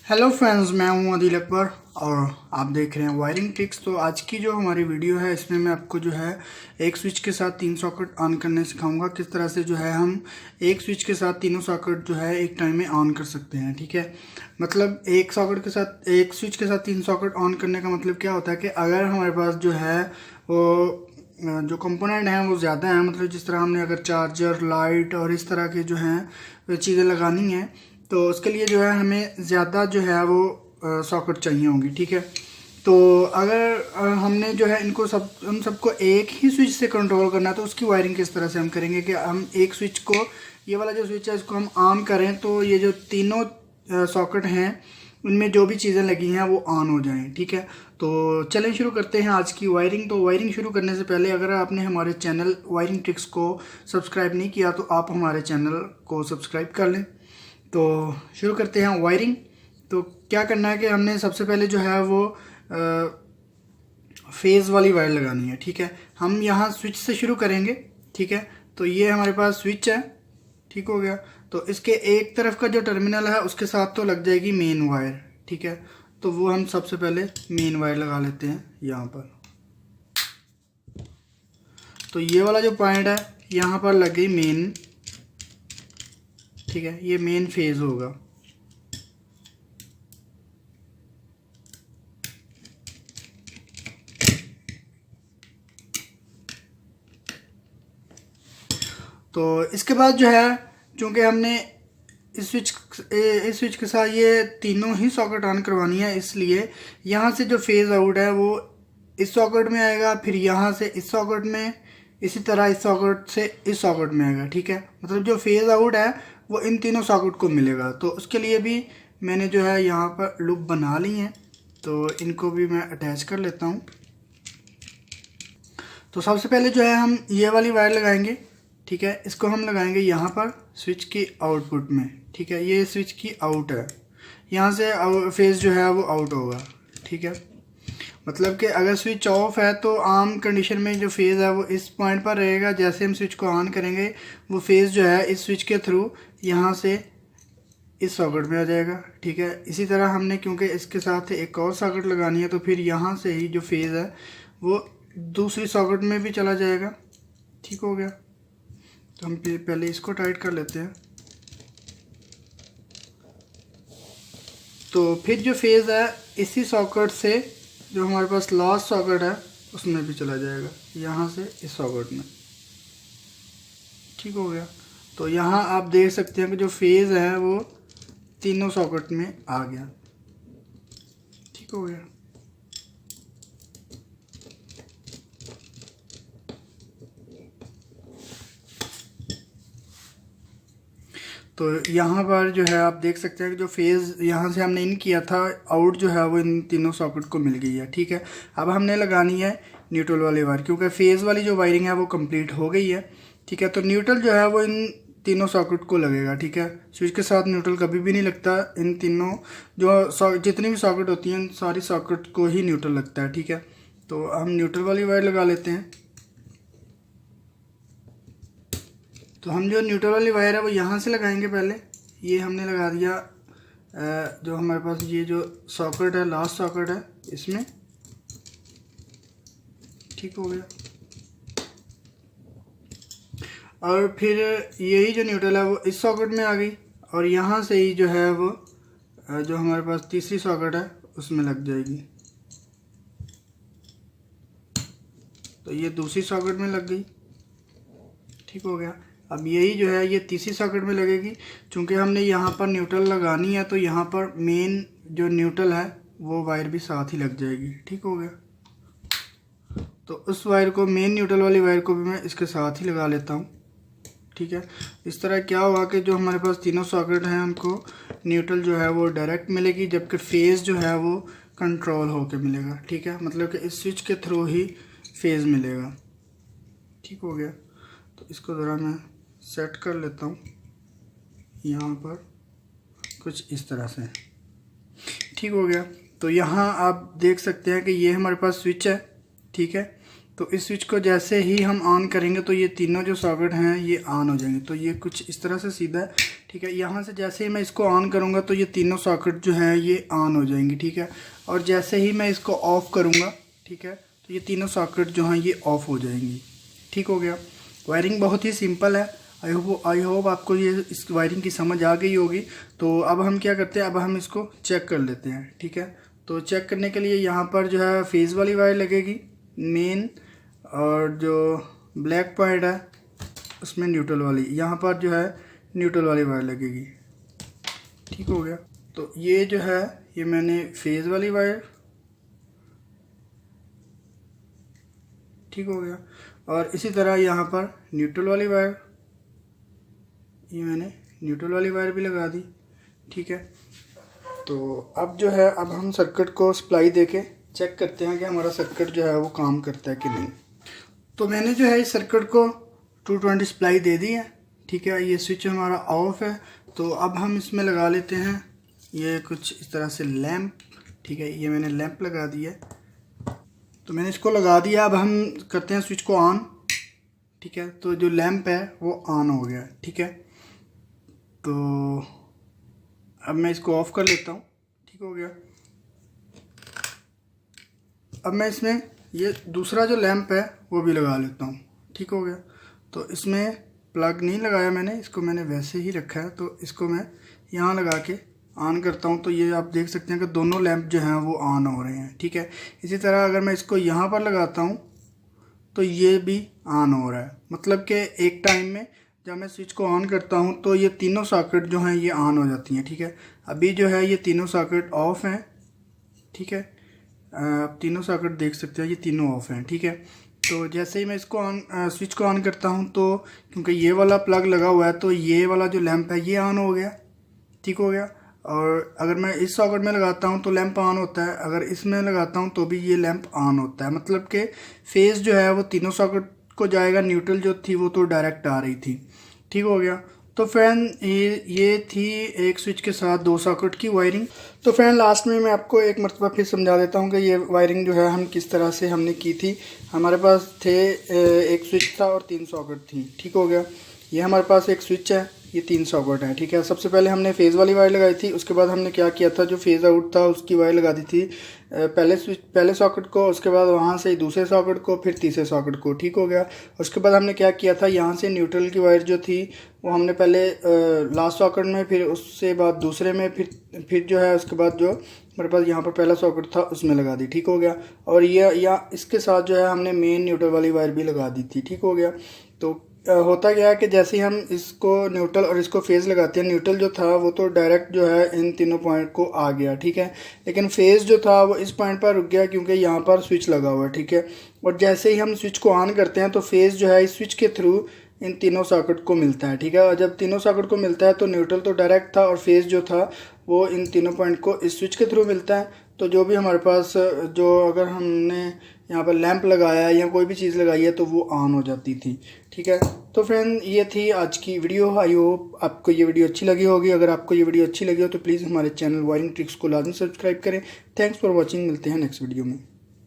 Hello friends, मैं हूं आदिल अकबर और आप देख रहे हैं वायरिंग ट्रिक्स। तो आज की जो हमारी वीडियो है इसमें मैं आपको जो है एक स्विच के साथ 3 सॉकेट ऑन करने सिखाऊंगा। किस तरह से जो है हम एक स्विच के साथ तीनों सॉकेट जो है एक टाइम में ऑन कर सकते हैं। ठीक है, मतलब एक सॉकेट के साथ एक स्विच के साथ 3 सॉकेट ऑन करने का मतलब क्या होता है कि अगर हमारे पास जो है वो जो कंपोनेंट हैं वो ज़्यादा हैं, मतलब जिस तरह हमने अगर चार्जर, लाइट और इस तरह के जो हैं चीज़ें लगानी हैं तो उसके लिए जो है हमें ज़्यादा जो है वो सॉकेट चाहिए होंगी। ठीक है, तो अगर हमने जो है इनको हम सबको एक ही स्विच से कंट्रोल करना है तो उसकी वायरिंग किस तरह से हम करेंगे कि हम एक स्विच को, ये वाला जो स्विच है इसको हम ऑन करें तो ये जो तीनों सॉकेट हैं उनमें जो भी चीज़ें लगी हैं वो ऑन हो जाएं। ठीक है, तो चलें शुरू करते हैं आज की वायरिंग। तो वायरिंग शुरू करने से पहले अगर आपने हमारे चैनल वायरिंग ट्रिक्स को सब्सक्राइब नहीं किया तो आप हमारे चैनल को सब्सक्राइब कर लें। तो शुरू करते हैं वायरिंग। तो क्या करना है कि हमने सबसे पहले जो है वो फेज़ वाली वायर लगानी है। ठीक है, हम यहाँ स्विच से शुरू करेंगे। ठीक है, तो ये हमारे पास स्विच है। ठीक हो गया, तो इसके एक तरफ का जो टर्मिनल है उसके साथ तो लग जाएगी मेन वायर। ठीक है, तो वो हम सबसे पहले मेन वायर लगा लेते हैं यहाँ पर। तो ये वाला जो पॉइंट है यहाँ पर लग गई मेन। ठीक है, ये मेन फेज़ होगा। तो इसके बाद जो है चूँकि हमने इस स्विच के साथ ये तीनों ही सॉकेट ऑन करवानी है, इसलिए यहाँ से जो फेज़ आउट है वो इस सॉकेट में आएगा, फिर यहाँ से इस सॉकेट में, इसी तरह इस सॉकेट से इस सॉकेट में आएगा। ठीक है, मतलब जो फेज़ आउट है वो इन तीनों सॉकेट को मिलेगा। तो उसके लिए भी मैंने जो है यहाँ पर लूप बना ली है, तो इनको भी मैं अटैच कर लेता हूँ। तो सबसे पहले जो है हम ये वाली वायर लगाएंगे। ठीक है, इसको हम लगाएंगे यहाँ पर स्विच की आउटपुट में। ठीक है, ये स्विच की आउट है, यहाँ से फेज़ जो है वो आउट होगा। ठीक है, मतलब कि अगर स्विच ऑफ है तो आम कंडीशन में जो फेज़ है वो इस पॉइंट पर रहेगा। जैसे हम स्विच को ऑन करेंगे वो फेज़ जो है इस स्विच के थ्रू यहाँ से इस सॉकेट में आ जाएगा। ठीक है, इसी तरह हमने क्योंकि इसके साथ एक और सॉकेट लगानी है तो फिर यहाँ से ही जो फेज़ है वो दूसरी सॉकेट में भी चला जाएगा। ठीक हो गया, तो हम पहले इसको टाइट कर लेते हैं। तो फिर जो फेज़ है इसी सॉकेट से जो हमारे पास लास्ट सॉकेट है उसमें भी चला जाएगा, यहाँ से इस सॉकेट में। ठीक हो गया, तो यहाँ आप देख सकते हैं कि जो फेज़ है वो तीनों सॉकेट में आ गया। ठीक हो गया, तो यहाँ पर जो है आप देख सकते हैं कि जो फेज़ यहाँ से हमने इन किया था आउट जो है वो इन तीनों सॉकेट को मिल गई है। ठीक है, अब हमने लगानी है न्यूट्रल वाली वायर, क्योंकि फेज़ वाली जो वायरिंग है वो कंप्लीट हो गई है। ठीक है, तो न्यूट्रल जो है वो इन तीनों सॉकेट को लगेगा। ठीक है, स्विच के साथ न्यूट्रल कभी भी नहीं लगता। इन तीनों जो जितनी भी सॉकेट होती हैं सारी सॉकेट को ही न्यूट्रल लगता है। ठीक है, तो हम न्यूट्रल वाली वायर लगा लेते हैं। तो हम जो न्यूट्रल वाली वायर है वो यहाँ से लगाएंगे। पहले ये हमने लगा दिया जो हमारे पास ये जो सॉकेट है, लास्ट सॉकेट है इसमें। ठीक हो गया, और फिर यही जो न्यूट्रल है वो इस सॉकेट में आ गई और यहाँ से ही जो है वो जो हमारे पास तीसरी सॉकेट है उसमें लग जाएगी। तो ये दूसरी सॉकेट में लग गई। ठीक हो गया, अब यही जो है ये तीसरी सॉकेट में लगेगी। चूँकि हमने यहाँ पर न्यूट्रल लगानी है तो यहाँ पर मेन जो न्यूट्रल है वो वायर भी साथ ही लग जाएगी। ठीक हो गया, तो उस वायर को, मेन न्यूट्रल वाली वायर को भी मैं इसके साथ ही लगा लेता हूँ। ठीक है, इस तरह क्या होगा कि जो हमारे पास तीनों सॉकेट हैं उनको न्यूट्रल जो है वो डायरेक्ट मिलेगी, जबकि फेज़ जो है वो कंट्रोल होके मिलेगा। ठीक है, मतलब कि इस स्विच के थ्रू ही फेज़ मिलेगा। ठीक हो गया, तो इसको ज़रा मैं सेट कर लेता हूँ यहाँ पर कुछ इस तरह से। ठीक हो गया, तो यहाँ आप देख सकते हैं कि ये हमारे पास स्विच है। ठीक है, तो इस स्विच को जैसे ही हम ऑन करेंगे तो ये तीनों जो सॉकेट हैं ये ऑन हो जाएंगे। तो ये कुछ इस तरह से सीधा है। ठीक है। यहाँ से जैसे ही मैं इसको ऑन करूँगा तो ये तीनों सॉकेट जो हैं ये ऑन हो जाएंगी, ठीक है। और जैसे ही मैं इसको ऑफ़ करूँगा, ठीक है, तो ये तीनों सॉकेट जो हैं ये ऑफ़ हो जाएंगी। ठीक हो गया। वायरिंग बहुत ही सिंपल है। आई होप आपको ये इस वायरिंग की समझ आ गई होगी। तो अब हम क्या करते हैं, अब हम इसको चेक कर लेते हैं, ठीक है। तो चेक करने के लिए यहाँ पर जो है फेज़ वाली वायर लगेगी मेन, और जो ब्लैक पॉइंट है उसमें न्यूट्रल वाली, यहाँ पर जो है न्यूट्रल वाली वायर लगेगी। ठीक हो गया। तो ये जो है ये मैंने फेज़ वाली वायर, ठीक हो गया। और इसी तरह यहाँ पर न्यूट्रल वाली वायर, ये मैंने न्यूट्रल वाली वायर भी लगा दी, ठीक है। तो अब जो है अब हम सर्किट को सप्लाई देके चेक करते हैं कि हमारा सर्किट जो है वो काम करता है कि नहीं। तो मैंने जो है इस सर्किट को 220 सप्लाई दे दी है, ठीक है। ये स्विच हमारा ऑफ है। तो अब हम इसमें लगा लेते हैं ये कुछ इस तरह से लैंप, ठीक है। ये मैंने लैंप लगा दिया है, तो मैंने इसको लगा दिया। अब हम करते हैं स्विच को ऑन, ठीक है। तो जो लैंप है वो ऑन हो गया, ठीक है। तो अब मैं इसको ऑफ़ कर लेता हूँ, ठीक हो गया। अब मैं इसमें ये दूसरा जो लैंप है वो भी लगा लेता हूँ, ठीक हो गया। तो इसमें प्लग नहीं लगाया मैंने, इसको मैंने वैसे ही रखा है। तो इसको मैं यहाँ लगा के ऑन करता हूँ, तो ये आप देख सकते हैं कि दोनों लैंप जो हैं वो ऑन हो रहे हैं, ठीक है। इसी तरह अगर मैं इसको यहाँ पर लगाता हूँ तो ये भी ऑन हो रहा है, मतलब कि एक टाइम में जब मैं स्विच को ऑन करता हूँ तो ये तीनों सॉकेट जो हैं ये ऑन हो जाती हैं, ठीक है। अभी जो है ये तीनों सॉकेट ऑफ हैं, ठीक है। आप तीनों सॉकेट देख सकते हैं, ये तीनों ऑफ हैं, ठीक है। तो जैसे ही मैं इसको स्विच को ऑन करता हूँ तो क्योंकि ये वाला प्लग लगा हुआ है तो ये वाला जो लैंप है ये ऑन हो गया, ठीक हो गया। और अगर मैं इस सॉकेट में लगाता हूँ तो लैंप ऑन होता है, अगर इसमें लगाता हूँ तो भी ये लैंप ऑन होता है। मतलब कि फेज़ जो है वो तीनों सॉकेट को जाएगा, न्यूट्रल जो थी वो तो डायरेक्ट आ रही थी, ठीक हो गया। तो फ्रेंड ये थी एक स्विच के साथ 2 सॉकेट की वायरिंग। तो फ्रेंड लास्ट में मैं आपको एक मरतबा फिर समझा देता हूँ कि ये वायरिंग जो है हम किस तरह से हमने की थी। हमारे पास थे एक स्विच था और 3 सॉकेट थी, ठीक हो गया। ये हमारे पास एक स्विच है, ये 3 सॉकेट हैं, ठीक है। सबसे पहले हमने फेज़ वाली वायर लगाई थी, उसके बाद हमने क्या किया था, जो फेज़ आउट था उसकी वायर लगा दी थी पहले सॉकेट को, उसके बाद वहाँ से दूसरे सॉकेट को, फिर तीसरे सॉकेट को, ठीक हो गया। उसके बाद हमने क्या किया था, यहाँ से न्यूट्रल की वायर जो थी वो हमने पहले लास्ट सॉकेट में, फिर उससे बाद दूसरे में, फिर जो है उसके बाद जो मेरे पास यहाँ पर पहला सॉकेट था उसमें लगा दी, ठीक हो गया। और ये या इसके साथ जो है हमने मेन न्यूट्रल वाली वायर भी लगा दी थी, ठीक हो गया। तो होता क्या है कि जैसे ही हम इसको न्यूट्रल और इसको फेज़ लगाते हैं, न्यूट्रल जो था वो तो डायरेक्ट जो है इन तीनों पॉइंट को आ गया, ठीक है। लेकिन फेज़ जो था वो इस पॉइंट पर रुक गया क्योंकि यहाँ पर स्विच लगा हुआ है, ठीक है। और जैसे ही हम स्विच को ऑन करते हैं तो फेज़ जो है इस स्विच के थ्रू इन तीनों सॉकेट को मिलता है, ठीक है। और जब तीनों सॉकेट को मिलता है तो न्यूट्रल तो डायरेक्ट था और फेज़ जो था वो इन तीनों पॉइंट को इस स्विच के थ्रू मिलता है। तो जो भी हमारे पास जो अगर हमने यहाँ पर लैंप लगाया है या कोई भी चीज़ लगाई है तो वो ऑन हो जाती थी, ठीक है। तो फ्रेंड ये थी आज की वीडियो। आई होप आपको ये वीडियो अच्छी लगी होगी। अगर आपको ये वीडियो अच्छी लगी हो तो प्लीज़ हमारे चैनल वायरिंग ट्रिक्स को लाजमी सब्सक्राइब करें। थैंक्स फॉर वॉचिंग, मिलते हैं नेक्स्ट वीडियो में।